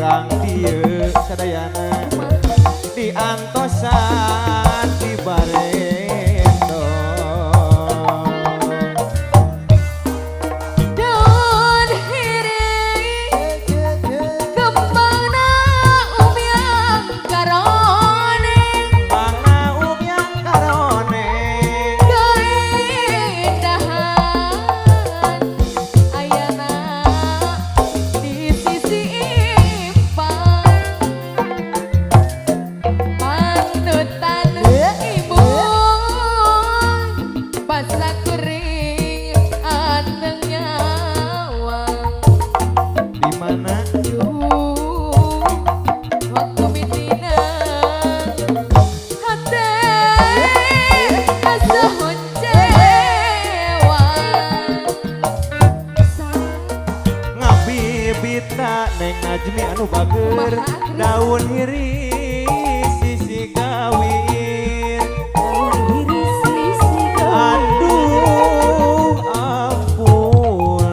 urang dieu sadayana diantosan di Barendo. Daun hiring kembangna umyang karone Bangna umyang karone keindahan ayana di sisi impang panutan ibu basa kering anteng nyawang di mana waktu mitina hati asa honcewa ngabibitna Neng Najmi anu bager daun hiris sisi gawir aduh ampun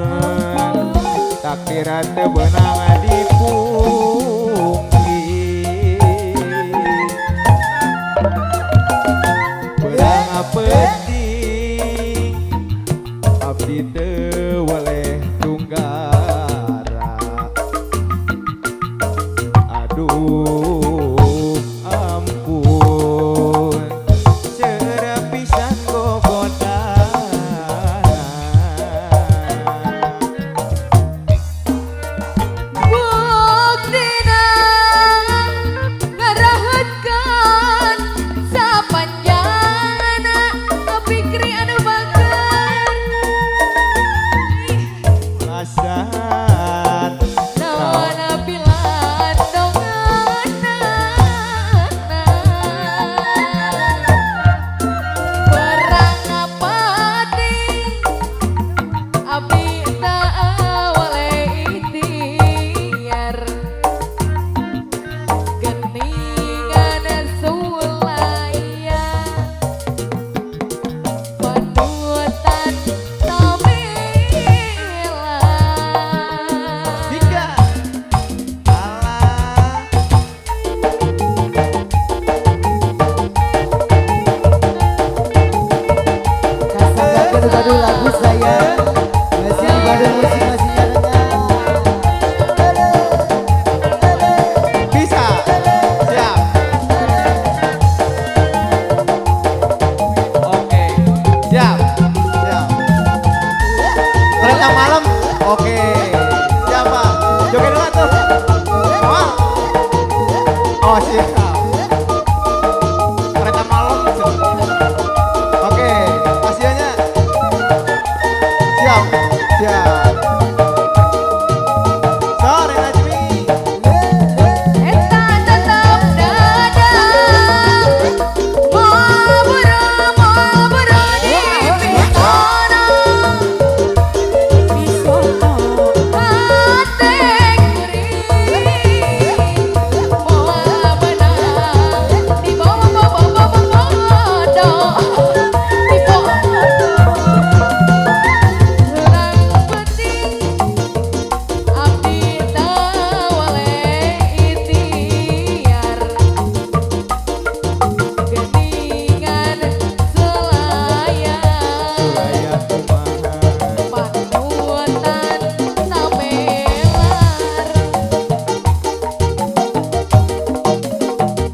takdiran teu beunang dipungkir beurang penting abdi teu waleh tunggara aduh ampun ceura pisan gogodana buktina ngarahetkeun sapanjangna pikri anu bager rasan nawana pilan donganana perang apati abdi teu waleh ikhtiar geningan sulaya panutan tamilan Dika Allah Kasanggakeun Badung lagu saya masih di Badung musik masih nyarengan. bisa siap oke siap siap kereta malam oke siapa joget dulu tuh awal oh siap kereta malam oke pasiennya siap siap sore Najmi eta tetep dadang maburu di pisono hate kuring moal menang di bawah podo di podo urang penting abdi teu waleh ikhtiar geningan selaya Suraya kumaha panutan tamelar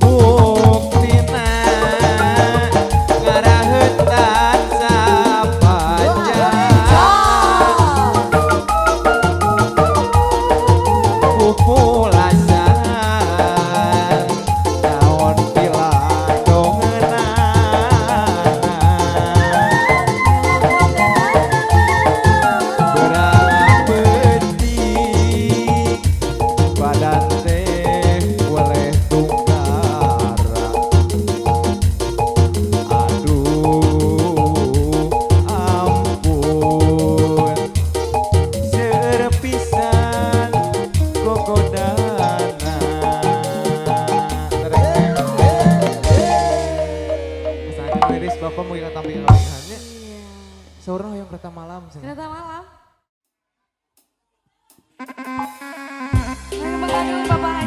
buktina ngarahetan sapanjang pupulasan daun pilang dongeunana berang penting badan teh boleh tunggara aduh ampun seueur pisan gogodana Mas Liris Bapak mau ingat tampil-tampilnya seorang yang kereta malam ternyata malam. Bapak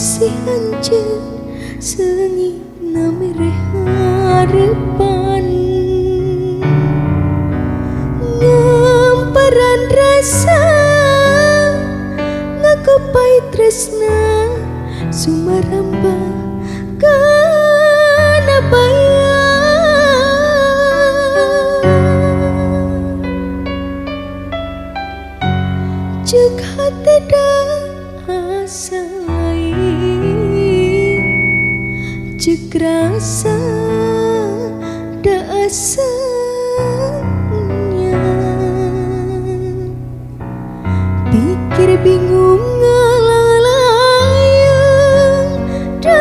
kasih hancur sengi namire harapan ngamparan rasa ngakupai tresna sumaramba kana cek hati dah asa lain cek rasa dah asanya pikir bingung ngalalayang duh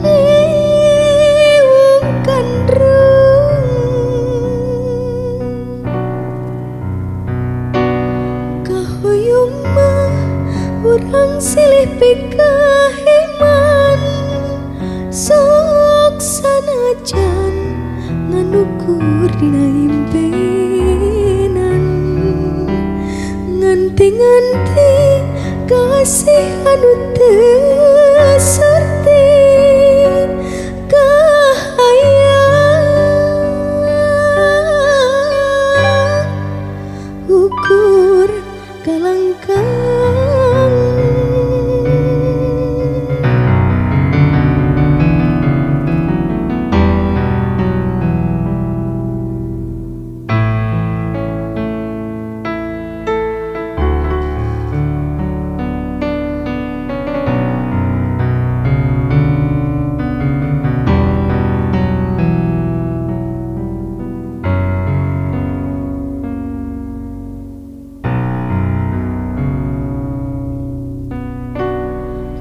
liwungkan kahuyung mah urang silih pikahiman sok sanajan nganukur dina impenan nganti-nganti kasih anu teu surti kahayang ukur kalangkang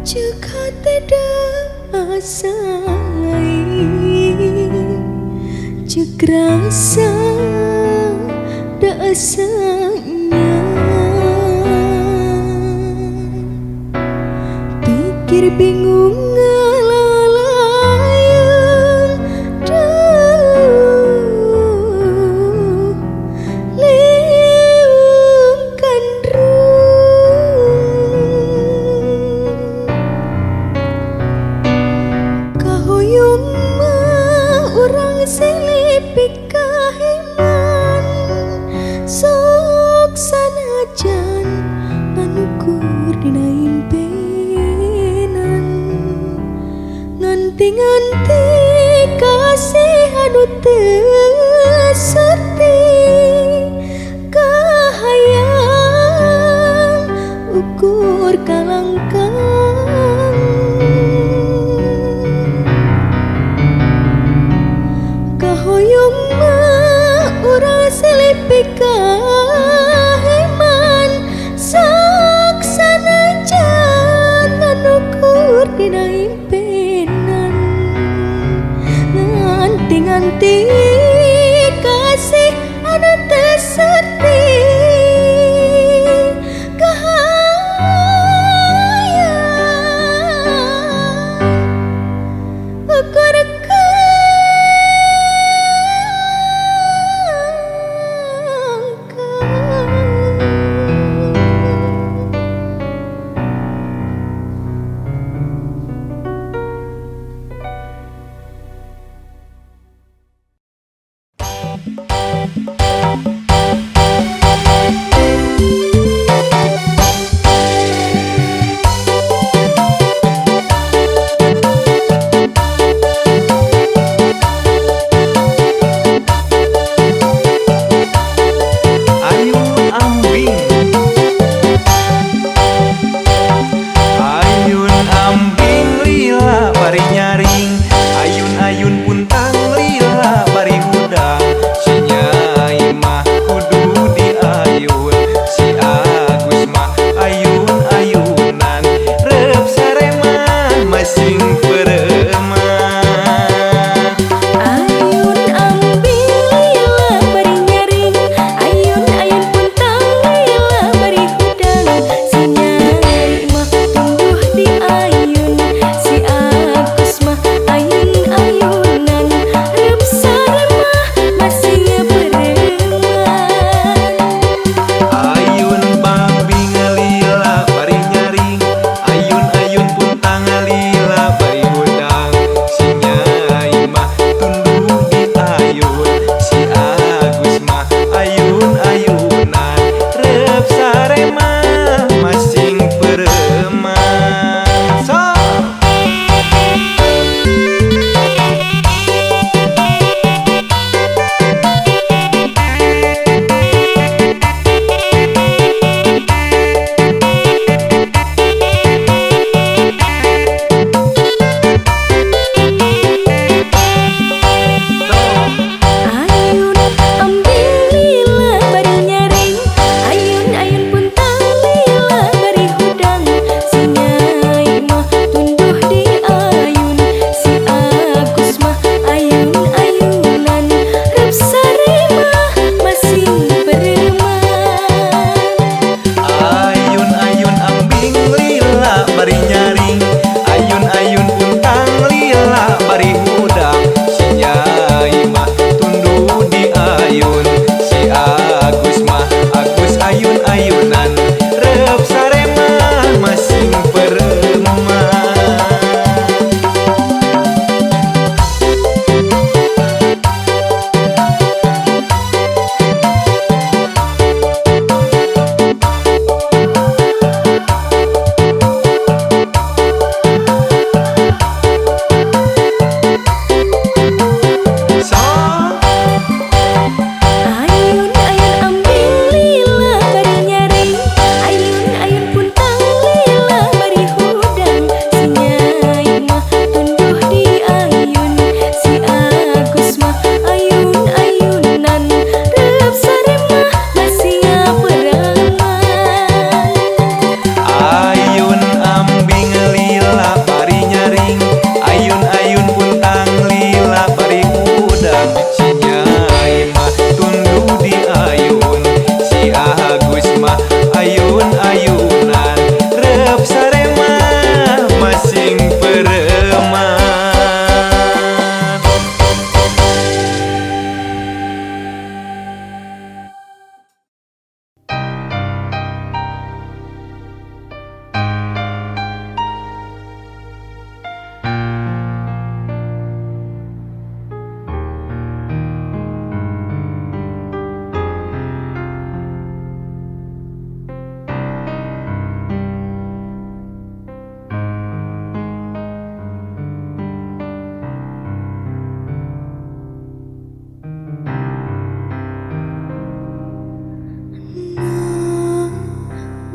cek hati dah asa lain cek rasa dah asanya pikir bingung ngalalayang duh liwungkan kahuyung mah urang silih pikahiman sok sanajan nganukur dina impenan nganti-nganti kasih anu teu surti kahayang ukur kalangkang kahuyung mah urang silih pikahiman sok sanajan nganukur dina impenan nganti-nganti kasih anu teu surti kahayang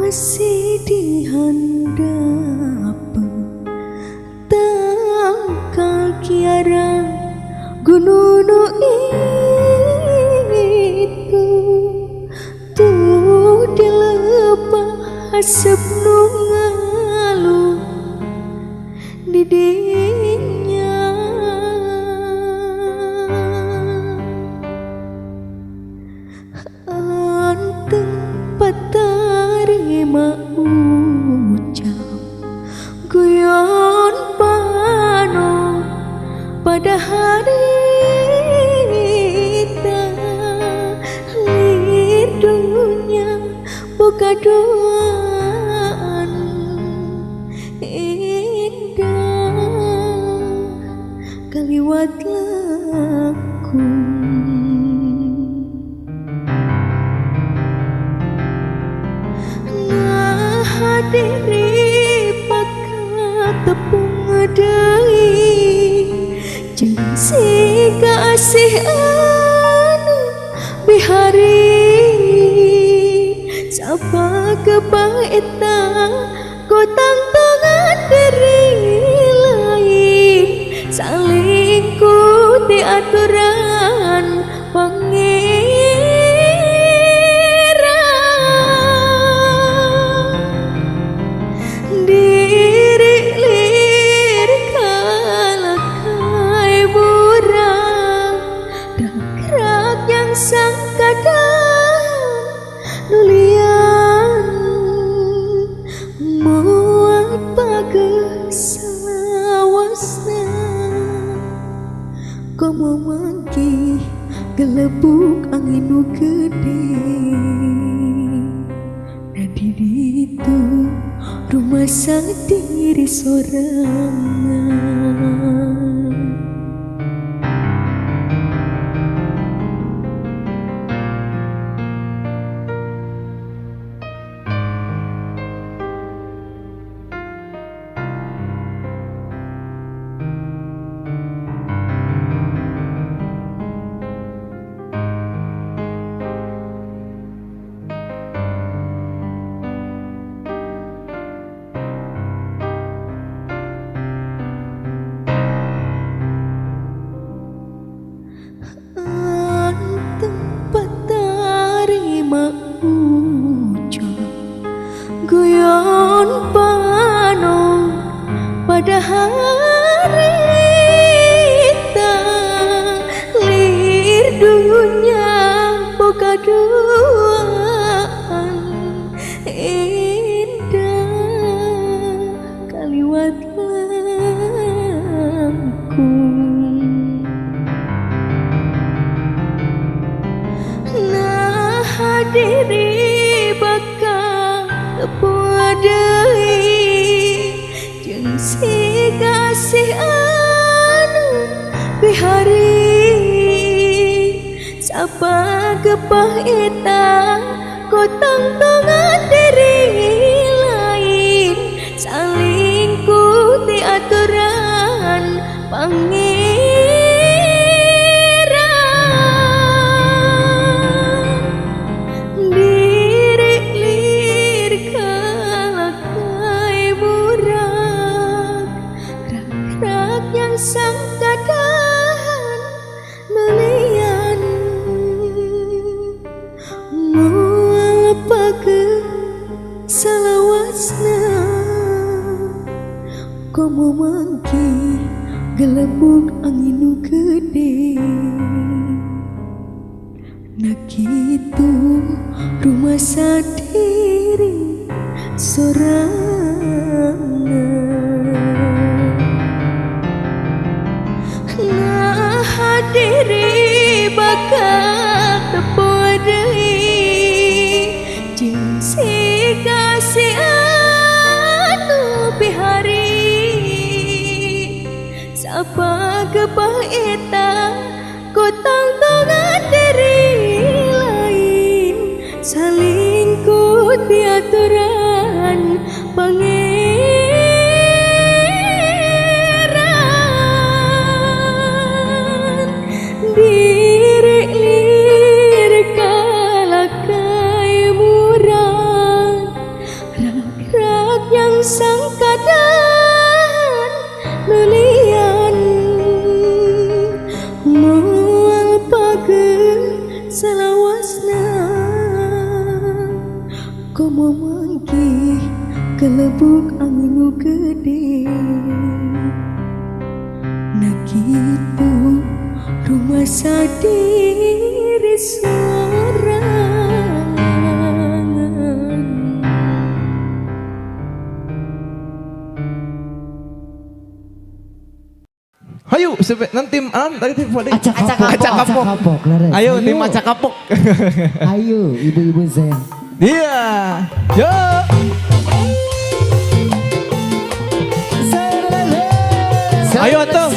masih dihandap tangkal kiara gunung itu tuh dilepas sebelum ngalu didinya anteng patarima ucap guyon pano pada hari lir dunia buka doaan indah kaliwat laku nah hadiri pakat tepung adai jeung si kasih anu bihari sapa kepaeta kotang tangan diri lain saling kuti aturan pangeran diri lir kalakai murah rak yang sang kadang nulian muat bagus salawasna komo mangki gelebuk angin nu gede nadi itu rumah sendiri sorangan guyon pano pada hari lir dunia boga doaan indah kaliwat langkung nah hadiri puadai jeung si kasih anu bihari sapa gepah eta kotang tangan diri lain saling kuti aturan pangeran diri lir kalakai murah rak yang sang kadang melian mual pake salawasna komo mangki gelembung angin nu gede nak itu rumah sendiri sorangan nah hadiri bakat tepodai jeung si kasih anu bihari sapa gepah eta kotang tangan diri lain saling kuti aturan pangeran diri lir kalakai murah Komo manggih kelebuk angin nu gede. Nakitu rumah sadiri sorangan. Hayu, nanti tadi tim pada Acak kapok. Laras. Ayo tim acak kapok. Ayo ibu-ibu sayang. Iya. Yo. Ayo tuh.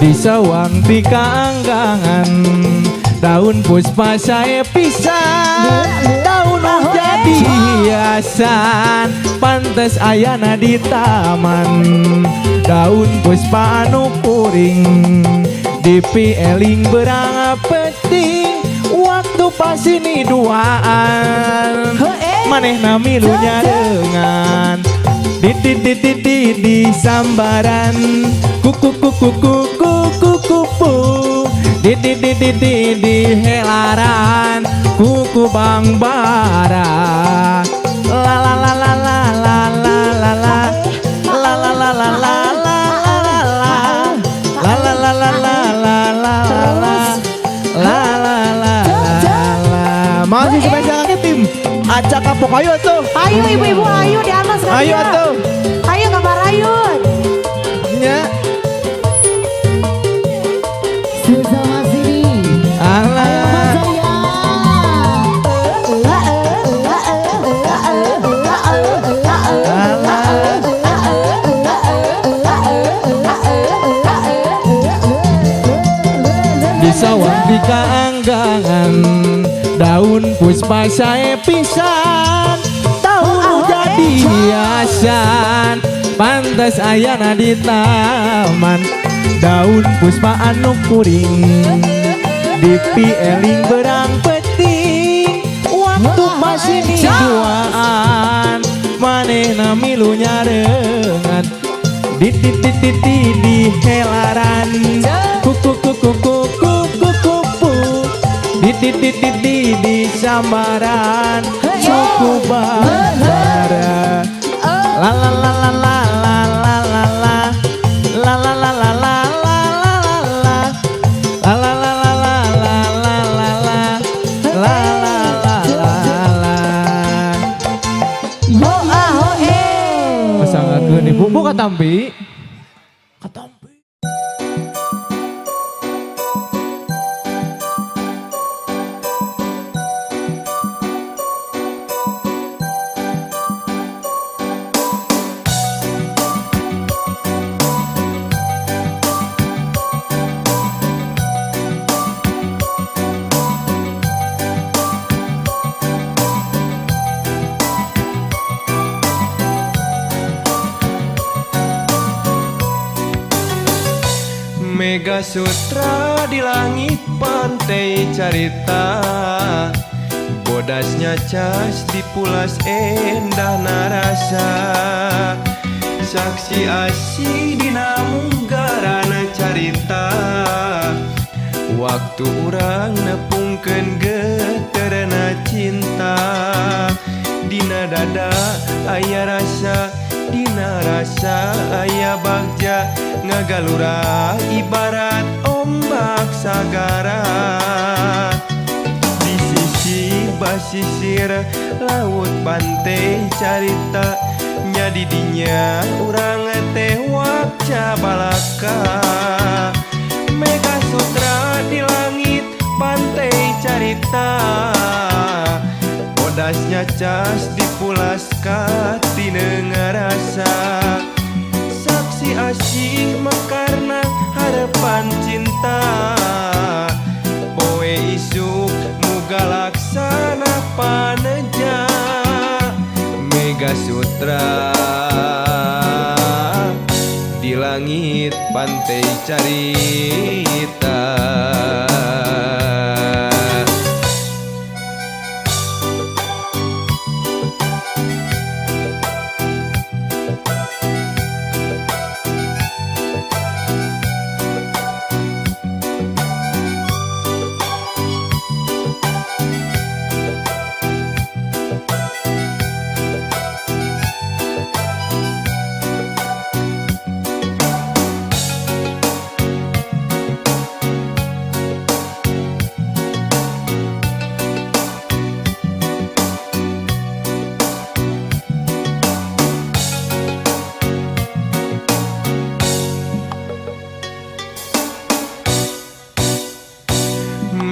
Di sawang di kaanggangan daun puspa saya pisan, daun jadi hiasan pantes ayana di taman, daun puspa anu puring dipieling berang penting waktu pas ini duaan manehna milunya dengan di sambaran kuku di helaran kuku bang bara la la la la la la la la la la la la la la la la la la la masih spesial lagi tim acak kapok. Ayo tuh, Ayo ibu-ibu, ayo di atas kan ayo ya. tuh Ayo kabar Ayun. ya. Sesama sini. Alah di sawah di kaanggangan daun puspa saya pisan, daun jadi hiasan pantes ayana di taman, daun puspa anu kuring dipieling berang peting waktu pas ini duaan manehna milunya dengan di helaran kuku di sambaran suku bara la la la la la la la la la la la la la pasangakeun ibu buka tampi katampi. Mega Sutra di langit pantai carita, bodasnya cas di pulas endah narasa, saksi asi dina munggarana carita, waktu urang nepungkeun geterna cinta, dina dada aya rasa, dina rasa aya bagja ngagalura ibarat ombak sagara, di sisi basisir laut pantai carita, nyadi dinya urang teh wakca balaka, Mega Sutra di langit pantai carita, bodasnya cas di pulas katina ngarasa, saksi asih mekarna harapan cinta, poe isuk muga laksana paneja, Mega Sutra di langit pantai carita.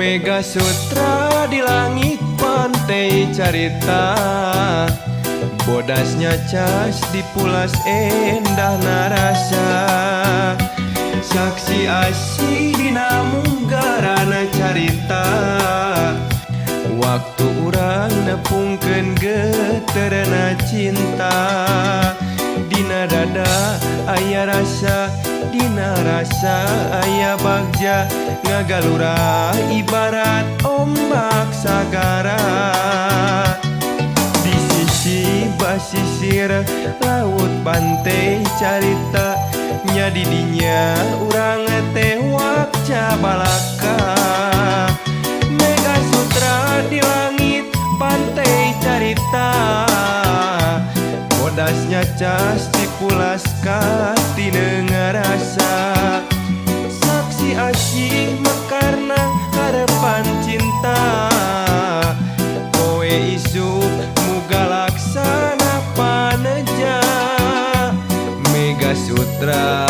Mega Sutra di langit pantai carita, bodasnya cas di pulas endah narasa. Saksi asih dina munggarana carita, waktu urang nepungkeun geterna cinta. Dina dada aya rasa, dina rasa aya bagja, ngagalura ibarat ombak sagara. Di sisi basisir laut pantai carita, nya di dinya urang teh wakca balaka. Mega Sutra di langit pantai carita, bodasnya cas di pulas katina ngarasa. Saksi asih mekarna harapan cinta, kowe isuk muga laksana paneja. Mega Sutra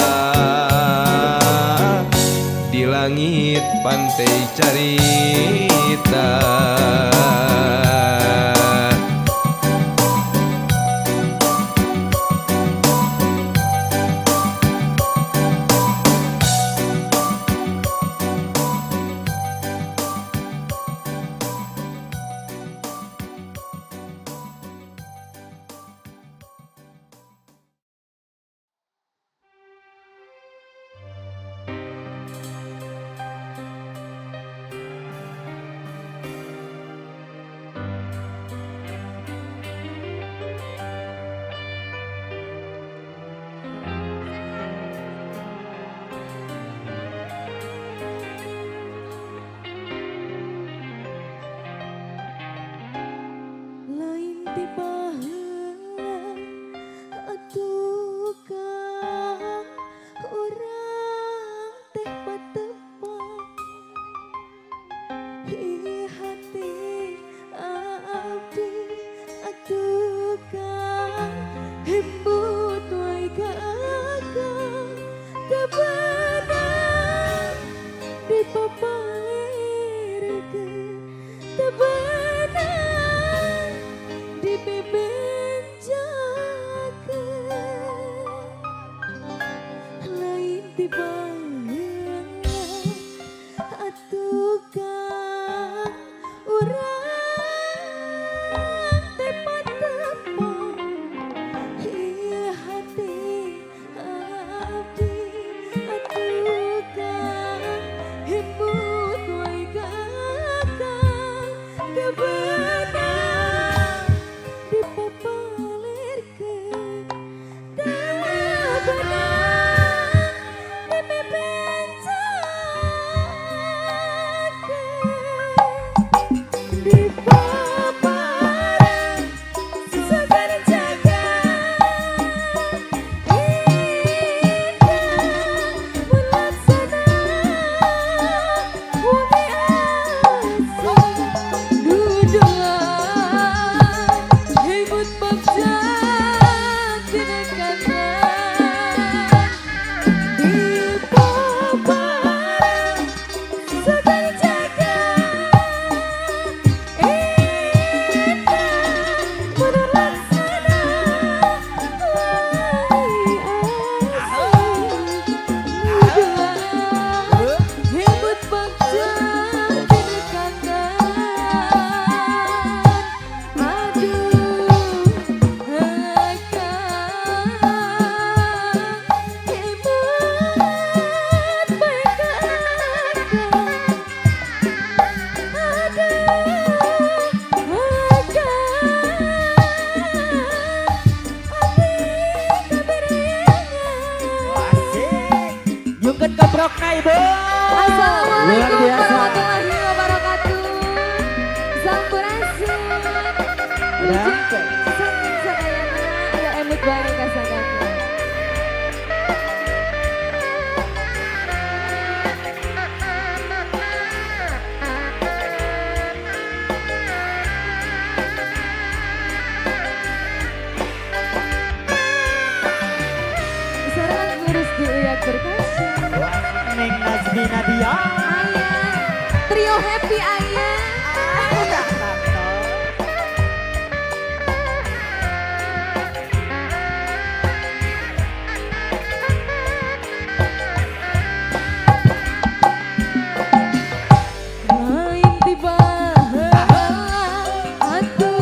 di langit pantai carita. Lain di baheula atuh kang urang teh patepang di hati abdi atuh kang hembut wae ka akang teu beunang dipapalerkeun teu beunang dibebenjakeun. Lain di baheula atuh kang urang teh patepang ieu hati abdi atuh kang hembut wae ka akang teu beunang dipapalerkeun teu beunang dibebenjakeun. Dipaparan sagana jagat indah mun laksana wengi asih duduan hembut bagja tina kanan. Dipaparan sagana jagat indah mun laksana wengi asih duduan hembut bagja tina kanan. Aduh akang hembut bae ka akang happy ayah. Lain tiba atuh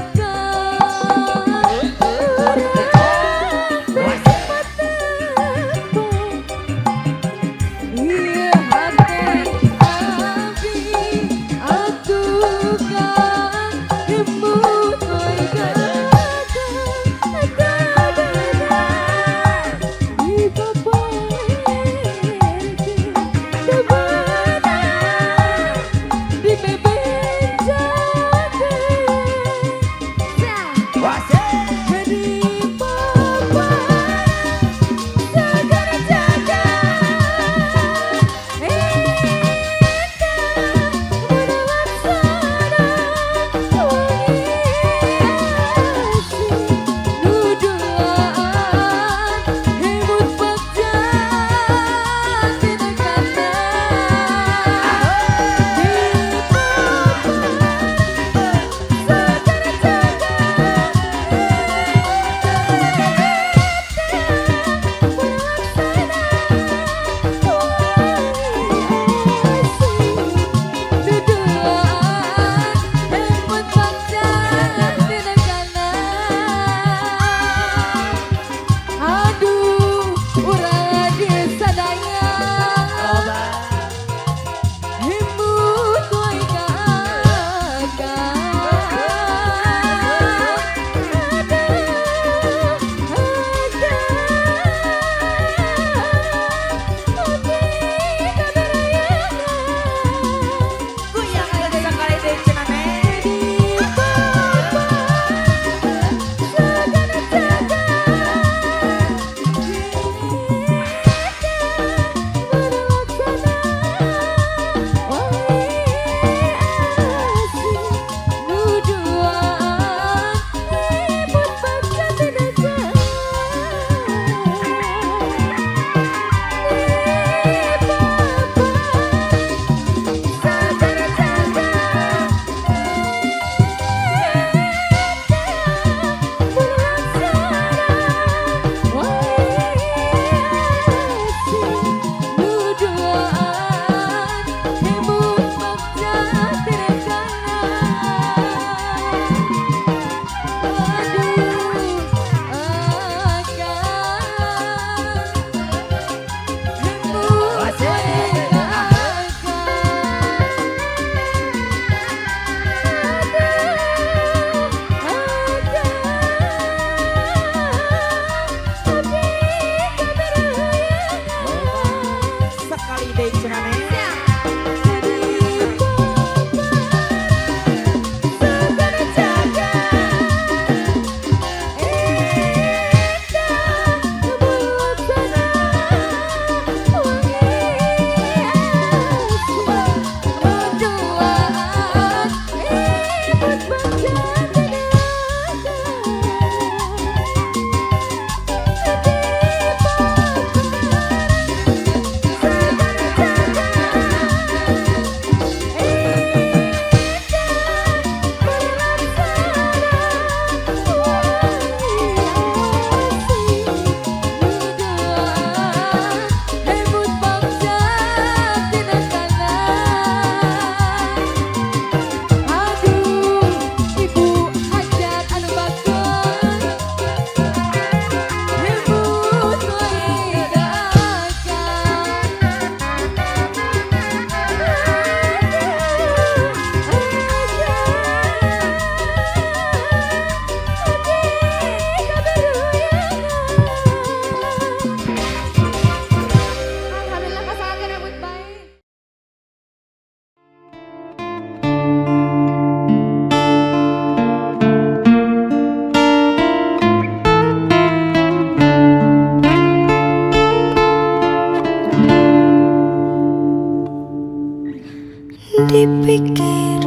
Dipikir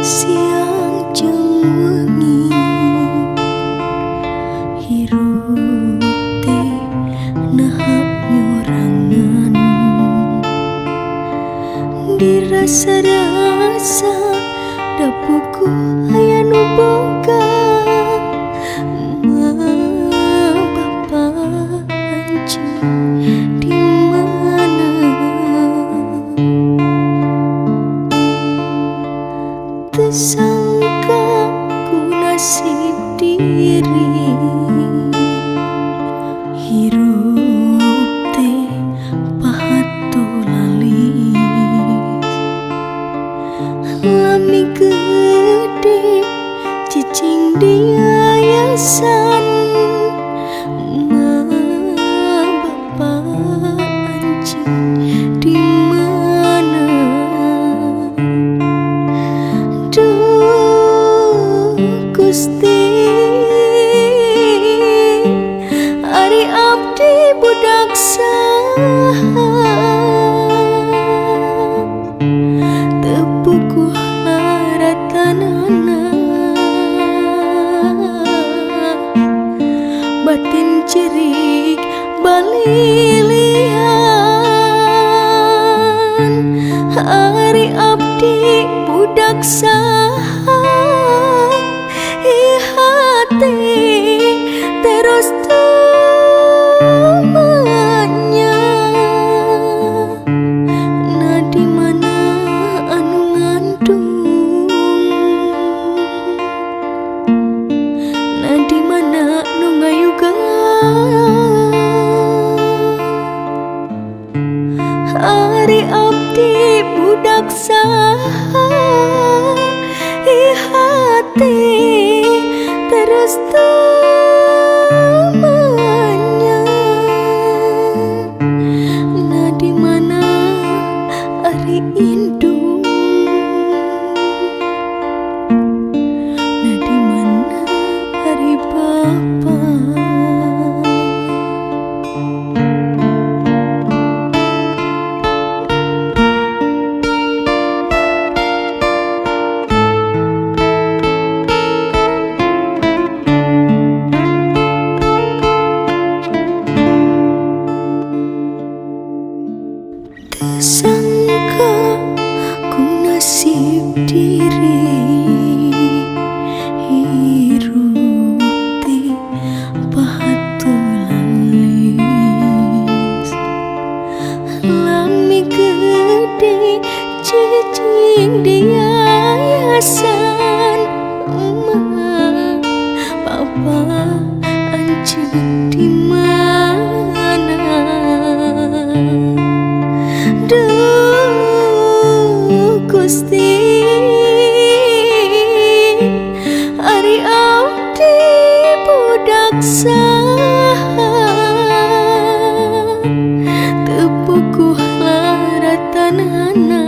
siang jeung wengi hirup teh nahap nyorangan dirasa rasa dapuku aya nu boga bapa anjing di mana tersangka ku nasib diri hirup teh pahato lalis lami gede cicing di yayasan bapa anjing di mana duh Gusti ari abdi budak saha tepuku haratanana batin cerik balilian ari abdi budak saha hati terus tumanya na di mana anu ngandung na di mana nu ngayuga ari abdi budak saha hati terus tumanya na di mana ari indung na di mana ari bapa sangka ku nasib diri hirup teh pahato lalis lami gede cicing di yayasan papa anjing di mana duh Gusti ari abdi budak saha tepuku haratanana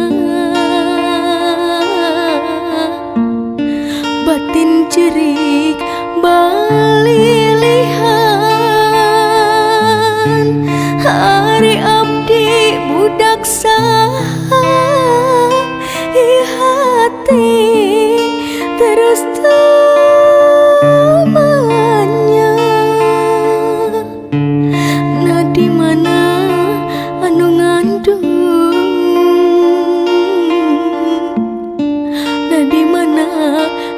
batin cerik balilihan ari abdi budak saha hati terus tumanya na di mana anu ngandung na di mana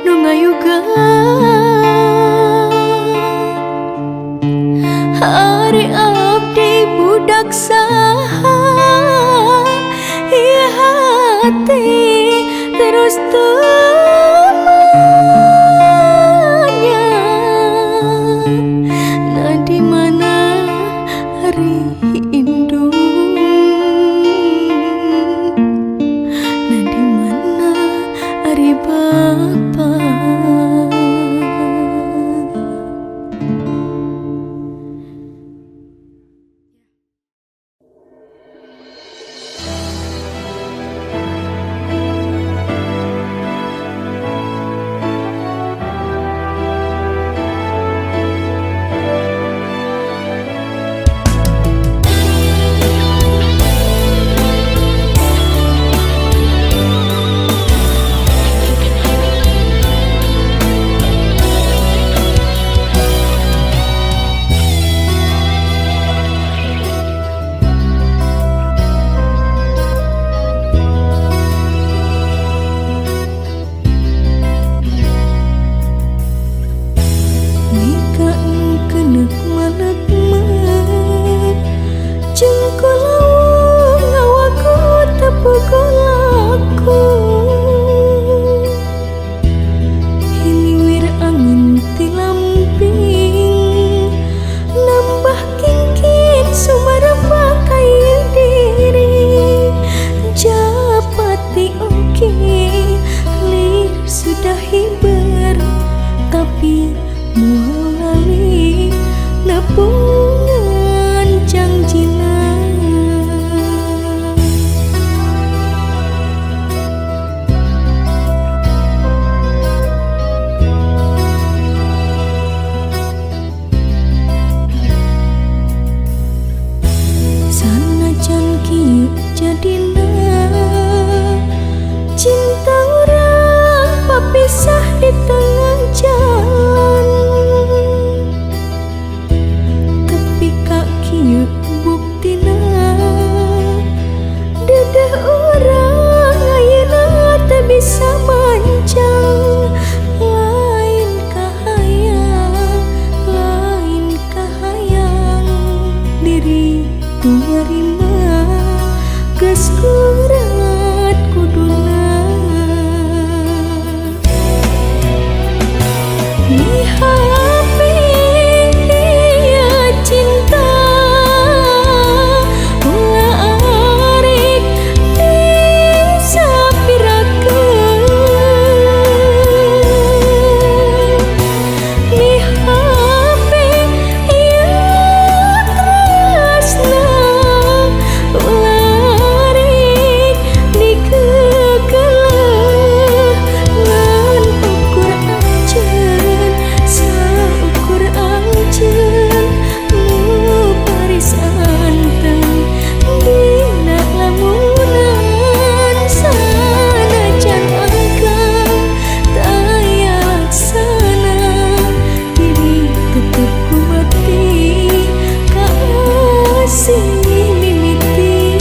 nu ngayuga hari abdi budak saha hati terus tumanya na di mana hari indung na di mana hari bapa lir sudah hiber, tapi mual lali nepungan janjina. Sanajan kieu jadina cinta orang papisah di tengah jalan, tapi kak kieu buktina dadah orang ayeuna teu bisa mancang. Lain kahayang diri tuarima geus kurat kuduna. Ni hape dia cinta ulah arek disapirakeun. Ni hape ieu tresna ulah arek dikekeuleuh ngan ukur anjeun saukur anjeun nu paris anteng dina lamunan. Sanajan angkang taya laksana diri tetep kumati kasih mimiti.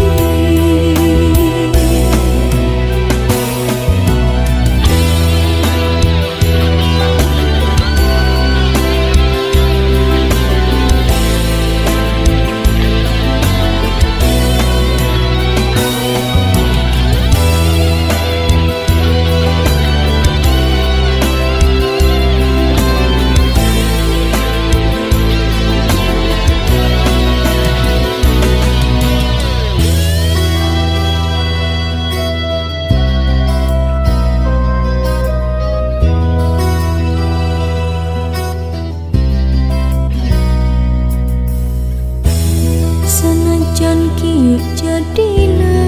Sanajan kieu jadina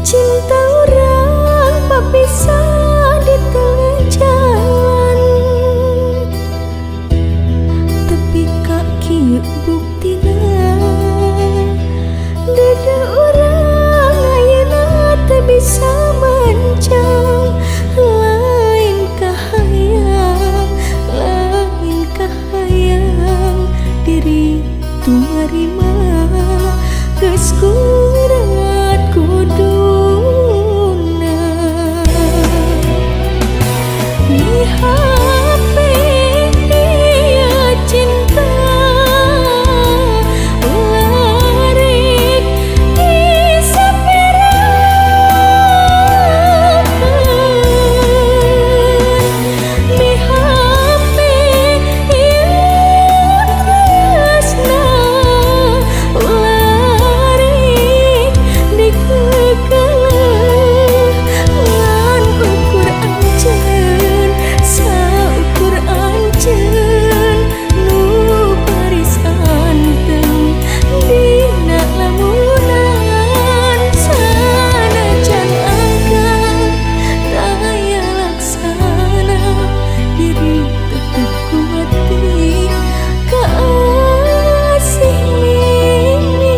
cinta orang papisah di tengah jalan, tapi kak kieu buktina dadah orang ayeuna teu bisa mancang. Lain kahayang diri tuarima geus kurat kuduna. Ni hape dia cinta ulah arek disapirakeun. Ni hape ieu tresna ulah arek dikekeuleuh ngan ukur anjeun saukur anjeun nu paris anteng dina lamunan. Sanajan angkang taya laksana diri tetep kuati kasih mimiti.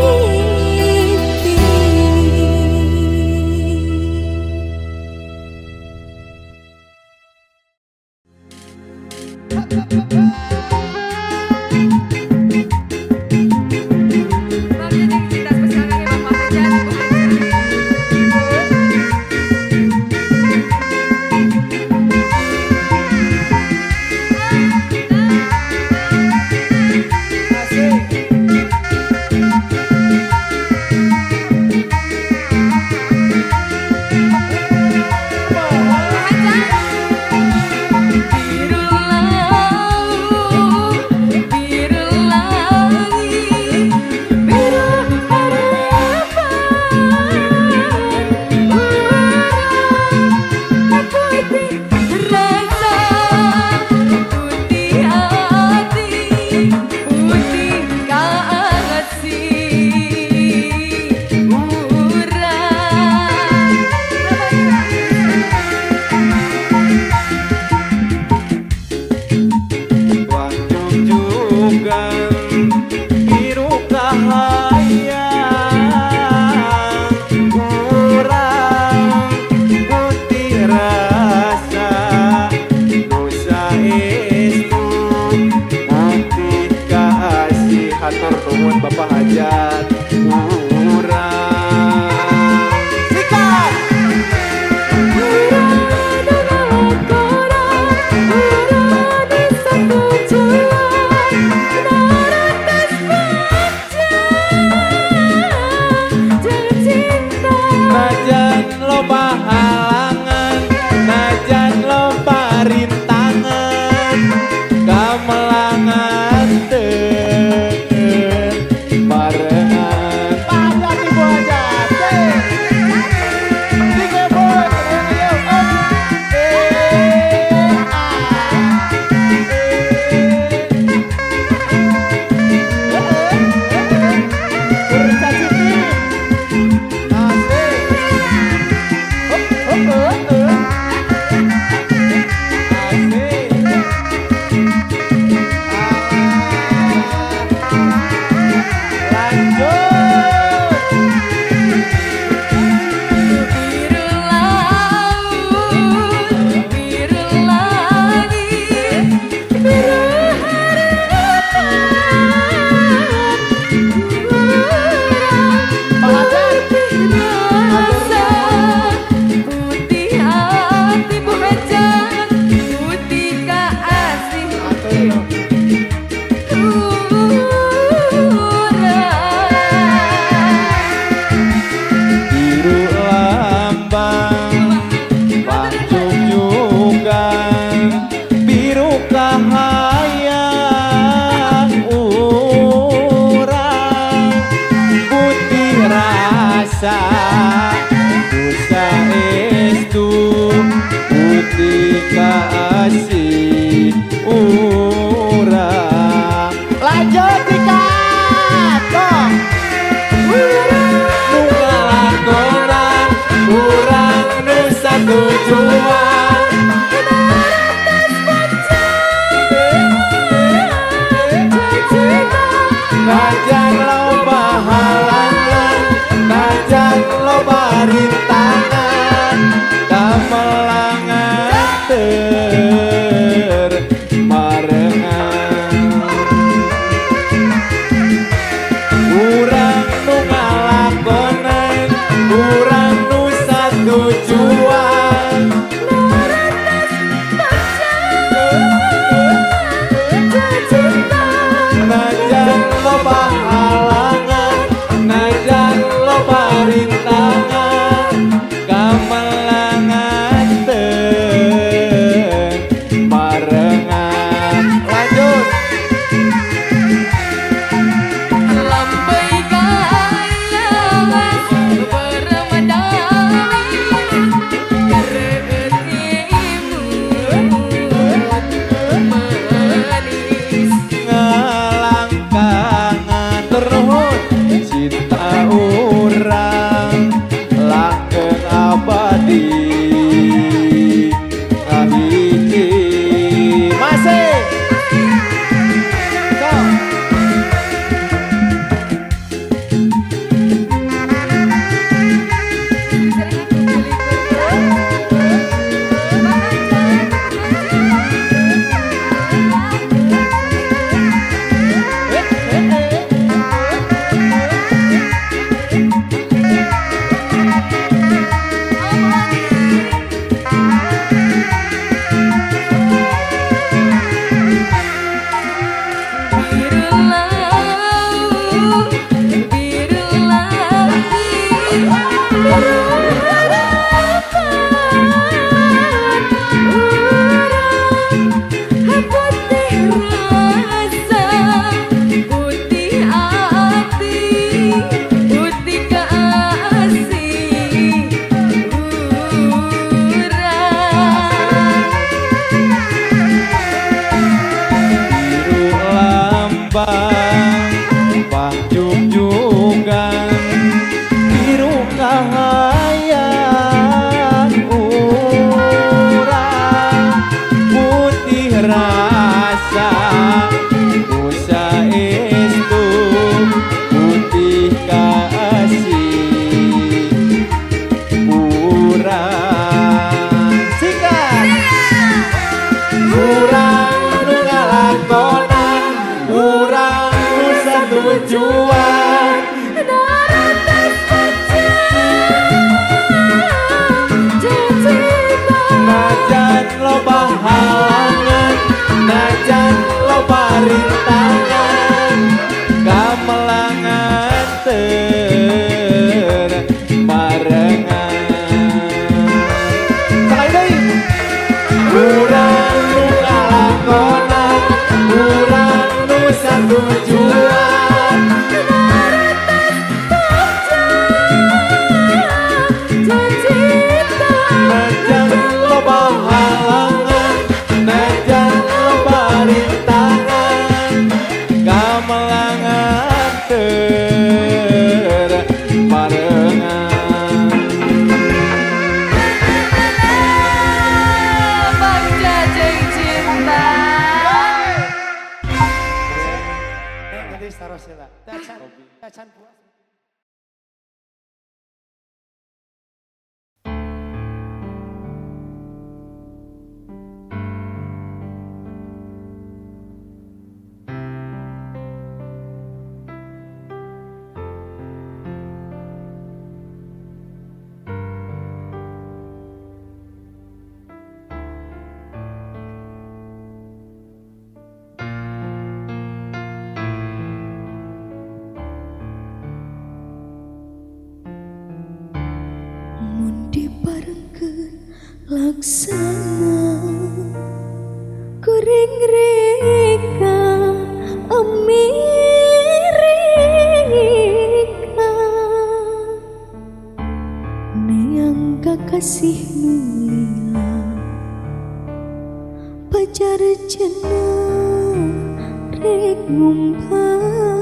can puas. Laksana kuring reka Amerika neang kakasih nulila pacar cenah rek ngumpara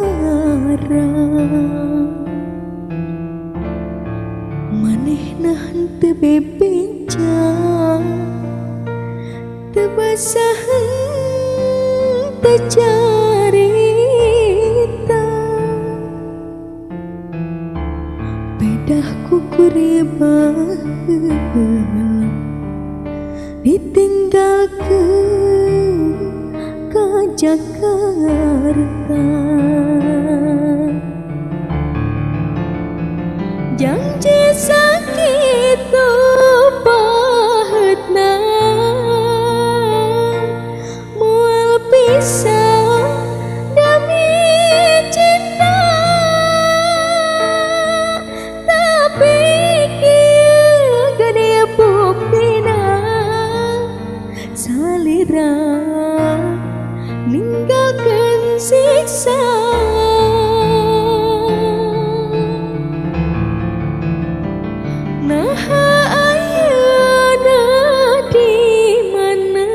manehna henteu bebenca teu basahan teu carita bedah kukuribah ditinggalkeun ka Jakarta janji sakitu pahetna moal pisah demi cinta tapi kieu gede buktina salira ninggalkeun siksa naha ayeuna di mana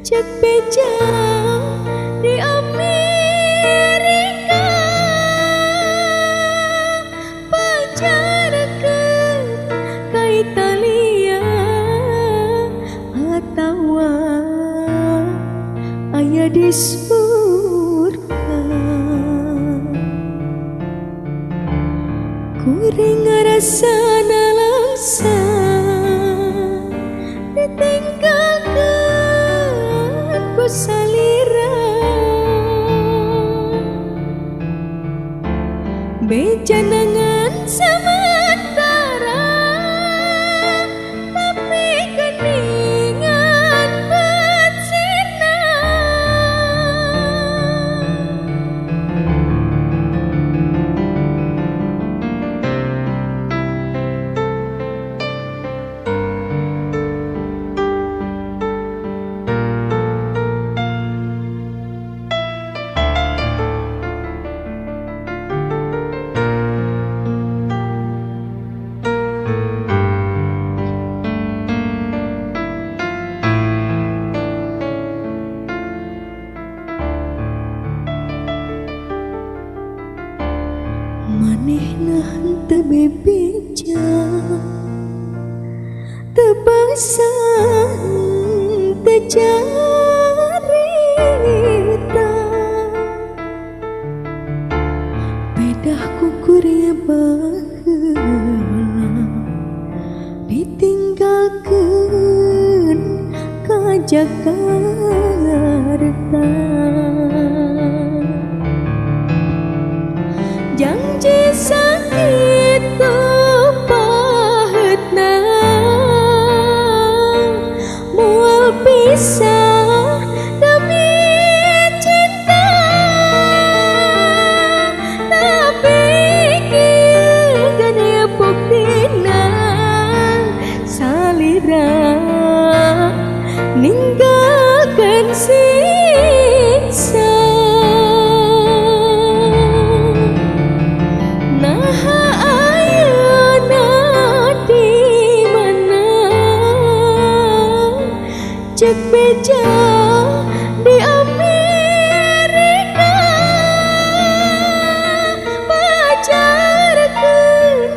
cek beja di Amerika pacarkeun ka Italia atawa aya di surga kuring ngarasana langsa ditinggalkeun ku salira bejanangan sementara tapi keningan betsirna manehna henteu bebeja teu basahan teu carita bedah kukuribah ditinggalkeun ka Jakarta janji sakitu pahetna moal pisah demi cinta tapi kieu gede buktina salira ninggalkeun siksa naha ayeuna di mana cek beja di Amerika pacarkeun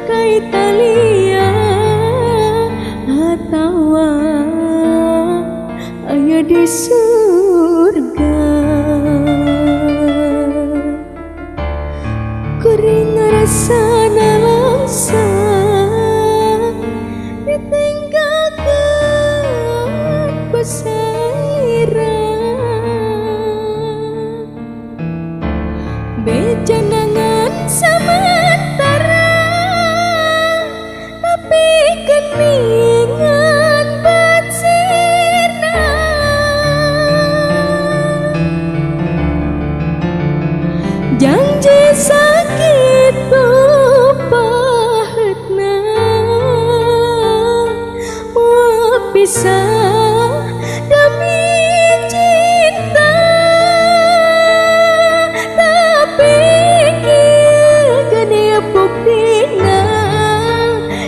ka Italia atawa aya di surga pisah demi cinta, tapi kini buktina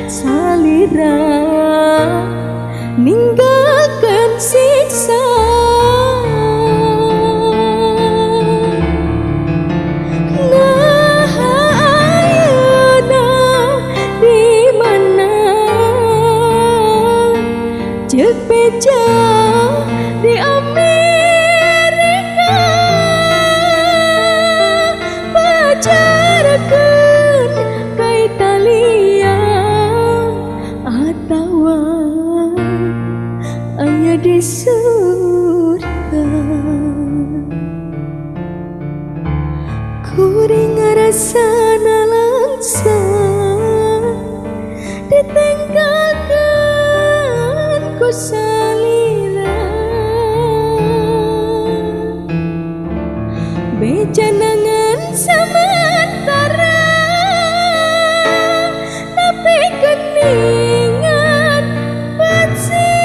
salira ninggalkan siksa. Nah ayeuna di mana cek beja di Amerika, pacarkeun ka Italia atawa aya di surga. Kuring ngarasana langsung ditinggalkan ku salila, bejanangan sementara tapi keningan patsirna.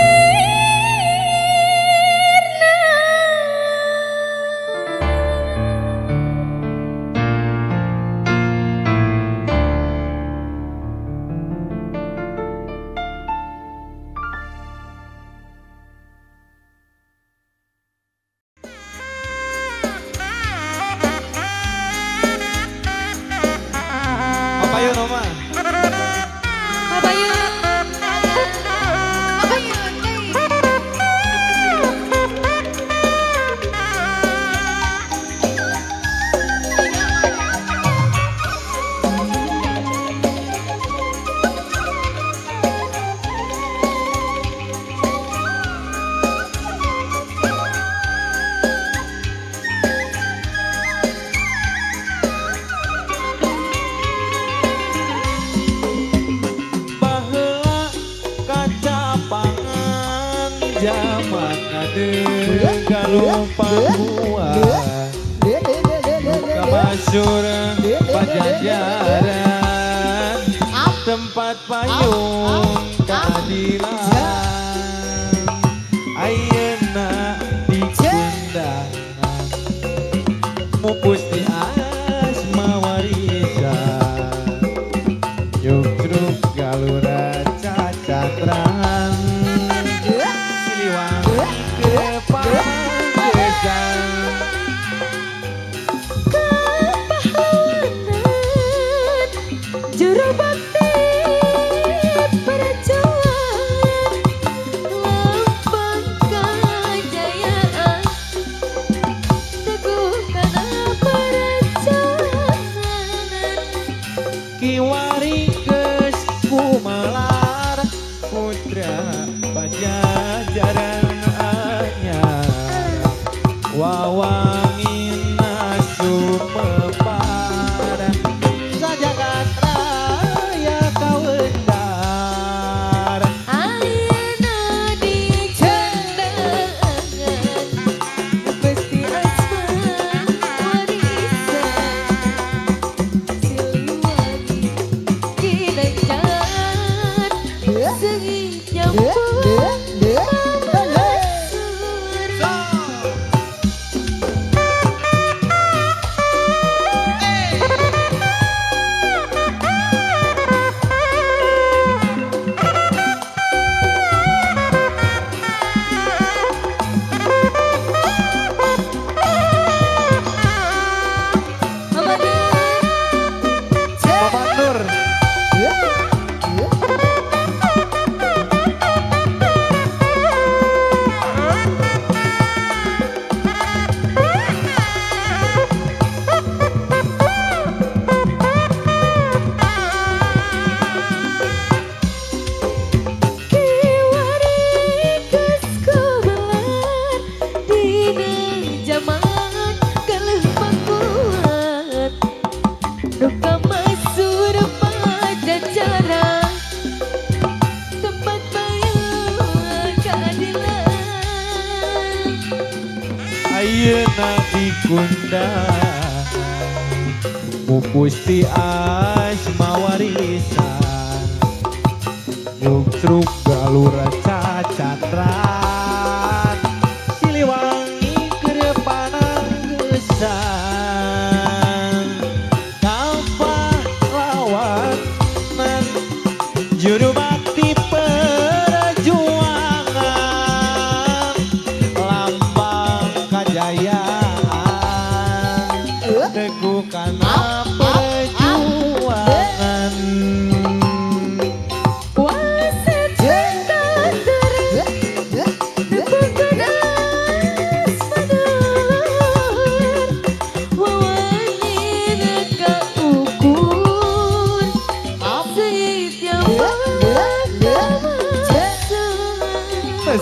Apa yuk Noma? Abayun. Abayun. Baheula kaca pangan zaman adeung kalumpang buah kamasur pajajaran tempat payung keadilan ayeuna di kundangan mupus di asma warisan yuk truk galura cacatran siliwangi ke panggesan. Kepahlawanan juru bakti perjuangan, lambang kejayaan teguhkan perjalanan. Kiwari geus kumalar putra pajajaran anyar wawangina sumepar sajagat raya kawendar Ayeuna di cendeungan pesti asma warisan, Siliwangi Ginanjar seungi nyambung Bapak Nur. Ayeuna dikundangan pupus ti asma warisan yuk truk galura caca Sandran Siliwangi keur pananggesan Kampah lawanan juru bakti perjuangan lambang kajayaan teguh kana perjuangan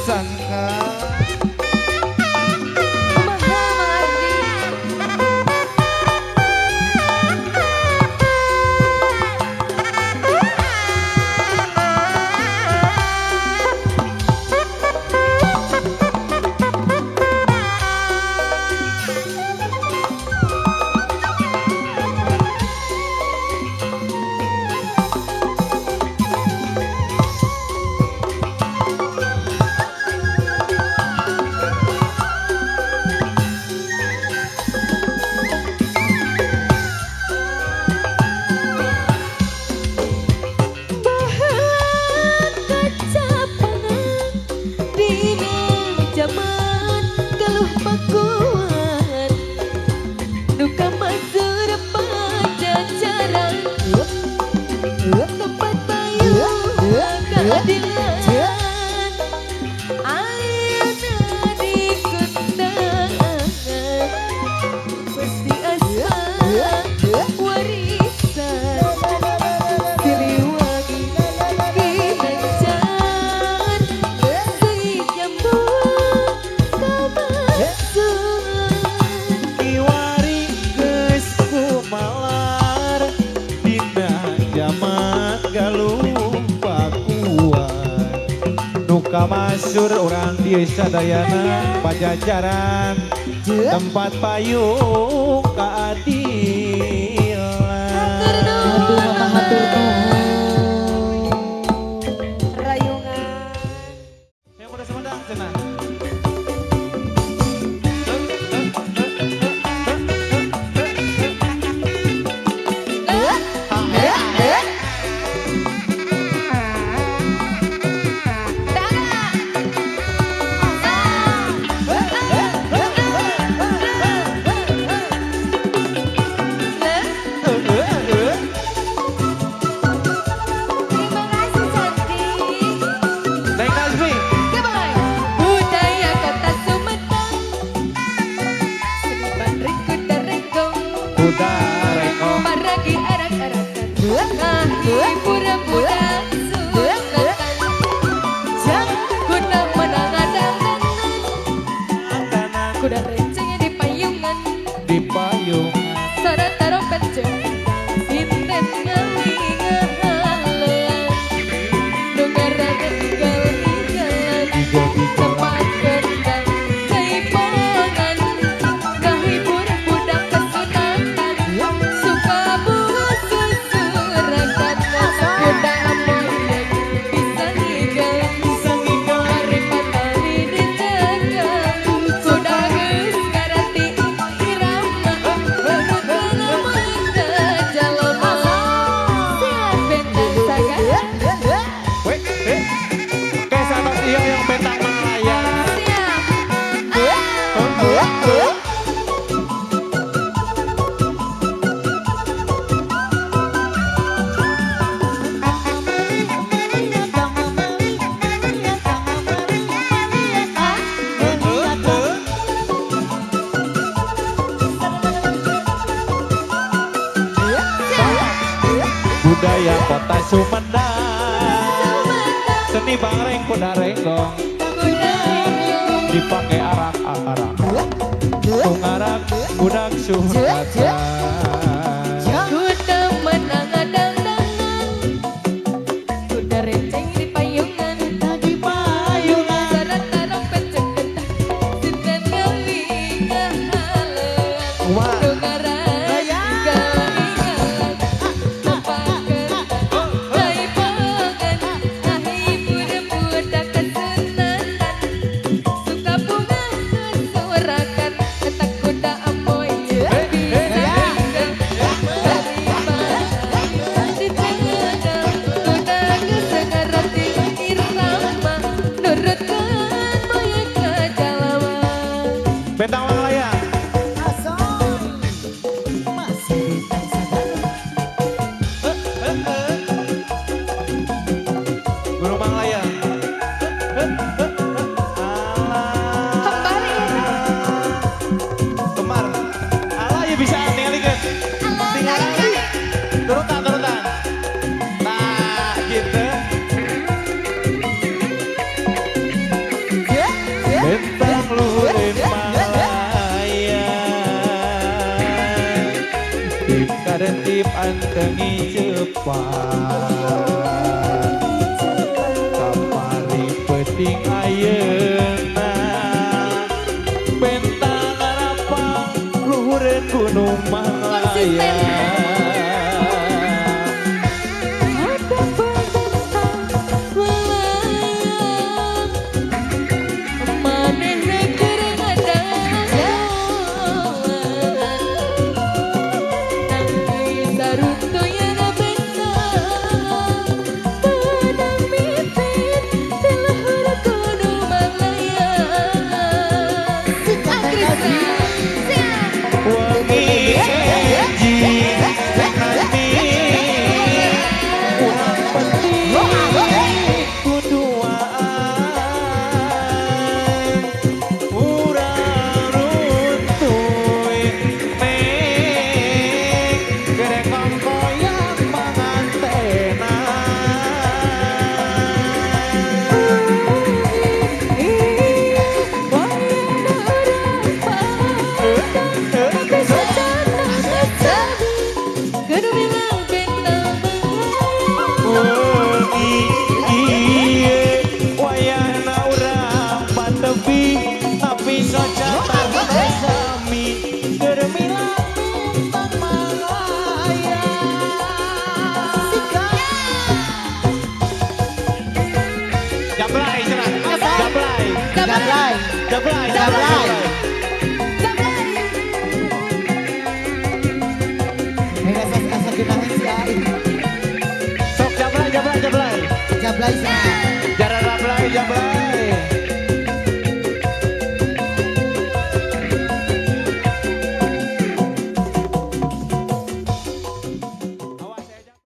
sangka Masur orang di Sadayana Pajajaran tempat payung keadilan. Rayungan. Yang pada semedang cenah. Kuda rencengnya di payungan, Di payung suara tarompet jengkang, sinten ngalingalan, dengaran tinggal-tinggalan, cepat kendang, jaipongan, kahibur budak kesunatan, suka bunga susuran, kuda amoy bisa ngigal, hari patali dijaga, kuda geus ngarati irama, nurutkeun meunta jalema, siap bentang sagana, Weh, kayak sahabat iya yang betang Malaya. siap. Budaya kota Sumedang, seni bareng kuda renggong, dipakai arak-arak, tungarak budak Sumedang. Kuda menang dandangan, kuda renceng di payungan, suara tarompet jengkentang, sinten ngalingalan, dengaran tinggal-tinggalan, tempat kendang, jaipongan, kahibur budak kesunatan, urip antengi cepat kapari peting ayeuna bentang arapang luhureun gunung Malaya Jablay. Sok jablay. Jablay sana.